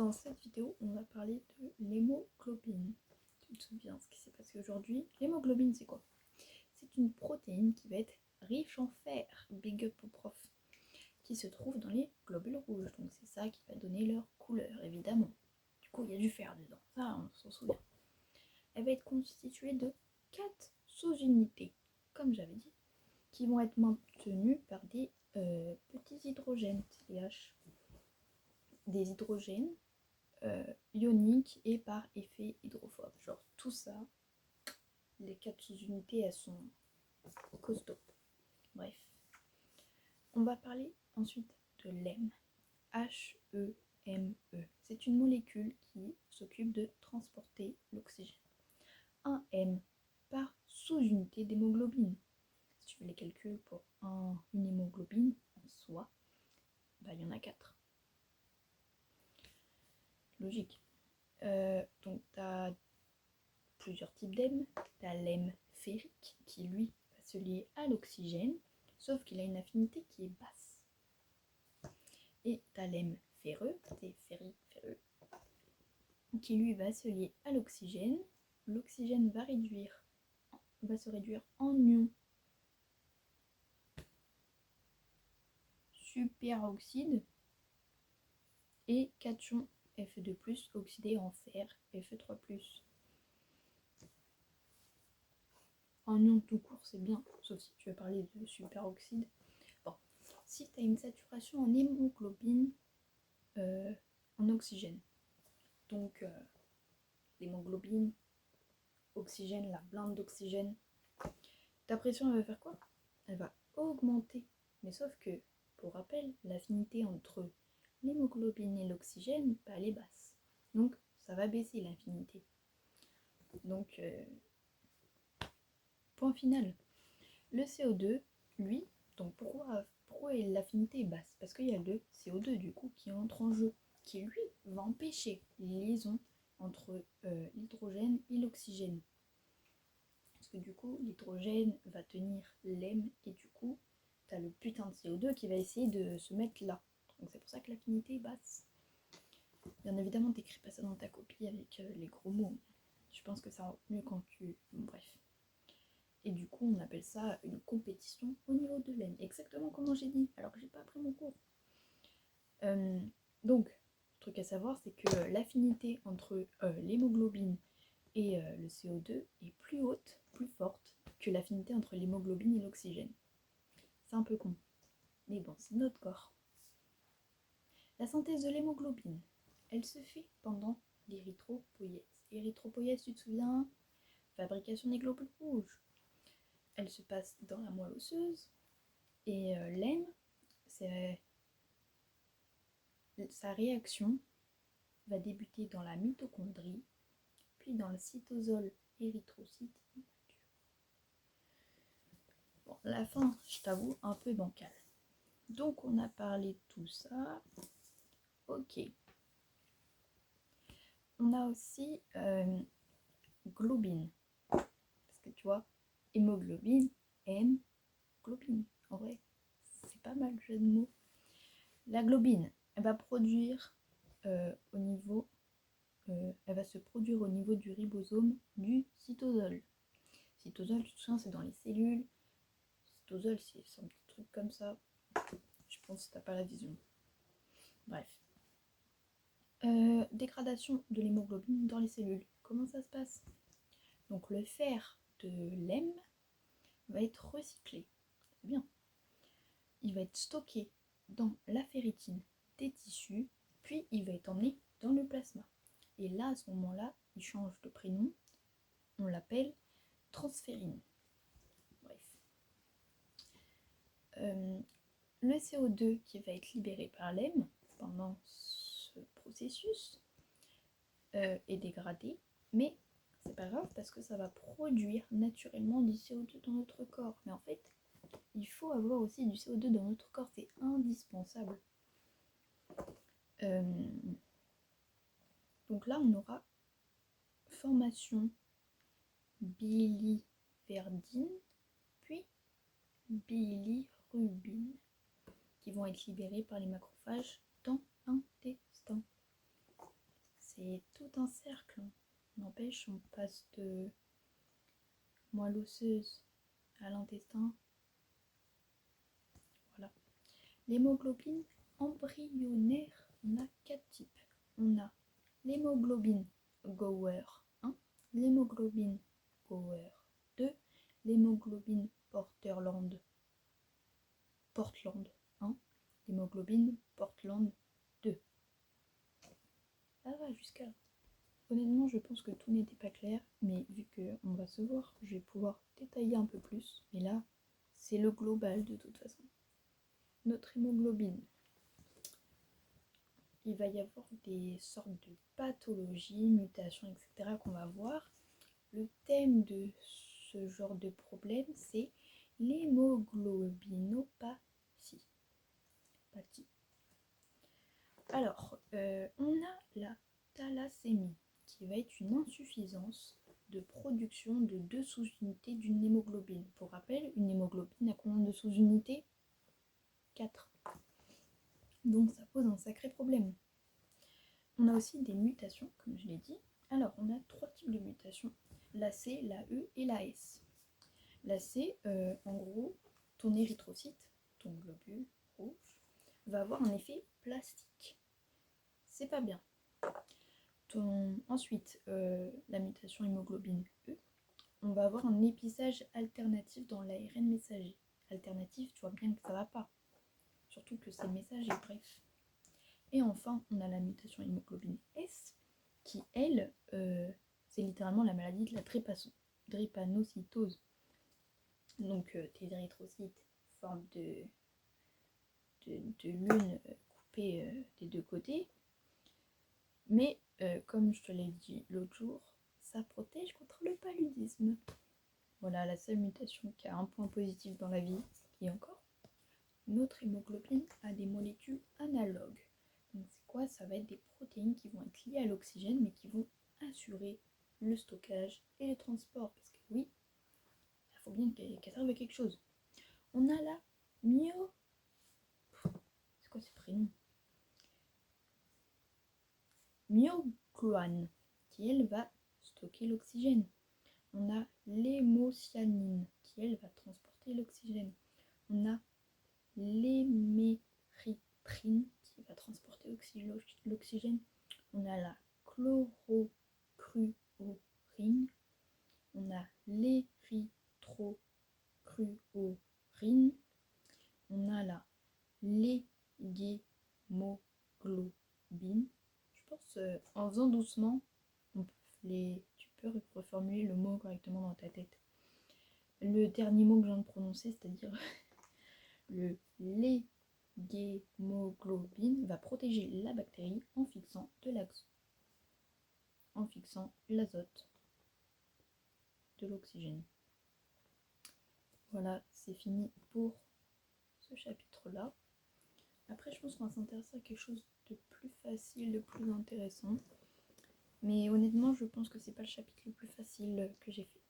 Dans cette vidéo, on va parler de l'hémoglobine. Tu te souviens ce qui s'est passé aujourd'hui? L'hémoglobine, c'est quoi? C'est une protéine qui va être riche en fer, big up au prof, qui se trouve dans les globules rouges. Donc c'est ça qui va donner leur couleur, évidemment. Du coup, il y a du fer dedans, ça on s'en souvient. Elle va être constituée de 4 sous-unités, comme j'avais dit, qui vont être maintenues par des petits hydrogènes, TH. Des hydrogènes ioniques et par effet hydrophobe. Genre tout ça, les 4 sous-unités, elles sont costauds. Bref. On va parler ensuite de l'hème. H-E-M-E. C'est une molécule qui s'occupe de transporter l'oxygène. Un M par sous-unité d'hémoglobine. Si tu fais les calculs pour une hémoglobine en soi, bah, il y en a 4. Logique. Donc tu as plusieurs types d'hème. Tu as l'hème ferrique qui lui va se lier à l'oxygène, sauf qu'il a une affinité qui est basse. Et tu as l'hème ferreux, c'est ferreux, qui lui va se lier à l'oxygène. L'oxygène va se réduire en ion superoxyde et cation Fe2+, oxydé en fer, Fe3+. En ion tout court, c'est bien, sauf si tu veux parler de superoxyde. Bon, si tu as une saturation en hémoglobine en oxygène, donc l'hémoglobine, oxygène, la blinde d'oxygène, ta pression elle va faire quoi? Elle va augmenter. Mais sauf que, pour rappel, l'affinité entre l'hémoglobine et l'oxygène, bah, elle est basse. Donc ça va baisser l'affinité. Donc point final. Le CO2, lui, donc pourquoi l'affinité est basse? Parce qu'il y a le CO2 du coup qui entre en jeu, qui lui va empêcher les liaisons entre l'hydrogène et l'oxygène. Parce que du coup, l'hydrogène va tenir l'hème et du coup, tu as le putain de CO2 qui va essayer de se mettre là. Donc c'est pour ça que l'affinité est basse. Bien évidemment, t'écris pas ça dans ta copie avec les gros mots. Je pense que ça rend mieux quand tu... Bref. Et du coup, on appelle ça une compétition au niveau de l'hème. Exactement comme j'ai dit, alors que j'ai pas appris mon cours. Donc, le truc à savoir, c'est que l'affinité entre l'hémoglobine et le CO2 est plus haute, plus forte que l'affinité entre l'hémoglobine et l'oxygène. C'est un peu con. Mais bon, c'est notre corps. La synthèse de l'hémoglobine, elle se fait pendant l'érythropoïèse. L'érythropoïèse, tu te souviens? Fabrication des globules rouges. Elle se passe dans la moelle osseuse. Et l'hème, sa réaction va débuter dans la mitochondrie, puis dans le cytosol érythrocyte immature. Bon, la fin, je t'avoue, un peu bancale. Donc on a parlé de tout ça. Ok. On a aussi globine. Parce que tu vois, hémoglobine, M, globine. En vrai, c'est pas mal le jeu de mots. La globine, elle va produire elle va se produire au niveau du ribosome du cytosol. Cytosol, tu te souviens, c'est dans les cellules. Cytosol, c'est un petit truc comme ça. Je pense que t'as pas la vision. Bref. Dégradation de l'hémoglobine dans les cellules. Comment ça se passe? Donc le fer de l'hème va être recyclé. C'est bien. Il va être stocké dans la ferritine des tissus, puis il va être emmené dans le plasma. Et là, à ce moment-là, il change de prénom. On l'appelle transférine. Bref. Le CO2 qui va être libéré par l'hème pendant ce processus est dégradé, mais c'est pas grave parce que ça va produire naturellement du CO2 dans notre corps. Mais en fait, il faut avoir aussi du CO2 dans notre corps, c'est indispensable. Donc là, on aura formation biliverdine, puis bilirubine, qui vont être libérés par les macrophages dans l'intestin. c'est tout un cercle. N'empêche, on passe de moelle osseuse à l'intestin. Voilà. L'hémoglobine embryonnaire, on a 4 types. On a l'hémoglobine Gower 1, l'hémoglobine Gower 2, l'hémoglobine Portland 1, l'hémoglobine Portland 2. Ça va jusqu'à là. Honnêtement, je pense que tout n'était pas clair, mais vu qu'on va se voir, je vais pouvoir détailler un peu plus. Mais là, c'est le global de toute façon. Notre hémoglobine. Il va y avoir des sortes de pathologies, mutations, etc. qu'on va voir. Le thème de ce genre de problème, c'est l'hémoglobinopathie. Alors, on a la thalassémie, qui va être une insuffisance de production de 2 sous-unités d'une hémoglobine. Pour rappel, une hémoglobine a combien de sous-unités? 4. Donc ça pose un sacré problème. On a aussi des mutations, comme je l'ai dit. Alors, on a 3 types de mutations, la C, la E et la S. La C, en gros, ton érythrocyte, ton globule rouge, va avoir un effet plastique. C'est pas bien. Ensuite, la mutation hémoglobine E, on va avoir un épisage alternatif dans l'ARN messager. Alternatif, tu vois bien que ça va pas. Surtout que c'est messager, bref. Et enfin, on a la mutation hémoglobine S, qui, elle, c'est littéralement la maladie de la drépanocytose. Donc, tes érythrocytes forment de l'une coupée des 2 côtés. Mais, comme je te l'ai dit l'autre jour, ça protège contre le paludisme. Voilà la seule mutation qui a un point positif dans la vie, et encore. Notre hémoglobine a des molécules analogues. Donc c'est quoi? Ça va être des protéines qui vont être liées à l'oxygène, mais qui vont assurer le stockage et le transport. Parce que oui, il faut bien qu'elle serve à quelque chose. On a la c'est quoi ce prénom? Myogloine, qui elle va stocker l'oxygène. On a l'hémocyanine, qui elle va transporter l'oxygène. On a l'hémérythrine, qui va transporter l'oxygène. On a la chlorocruorine. On a l'érythrocruorine. On a la l'hémoglobine. Je pense en faisant doucement, tu peux reformuler le mot correctement dans ta tête. Le dernier mot que je viens de prononcer, c'est-à-dire le l'hémoglobine, va protéger la bactérie en fixant l'azote de l'oxygène. Voilà, c'est fini pour ce chapitre-là. Après, je pense qu'on va s'intéresser à quelque chose de plus facile, de plus intéressant. Mais honnêtement, je pense que c'est pas le chapitre le plus facile que j'ai fait.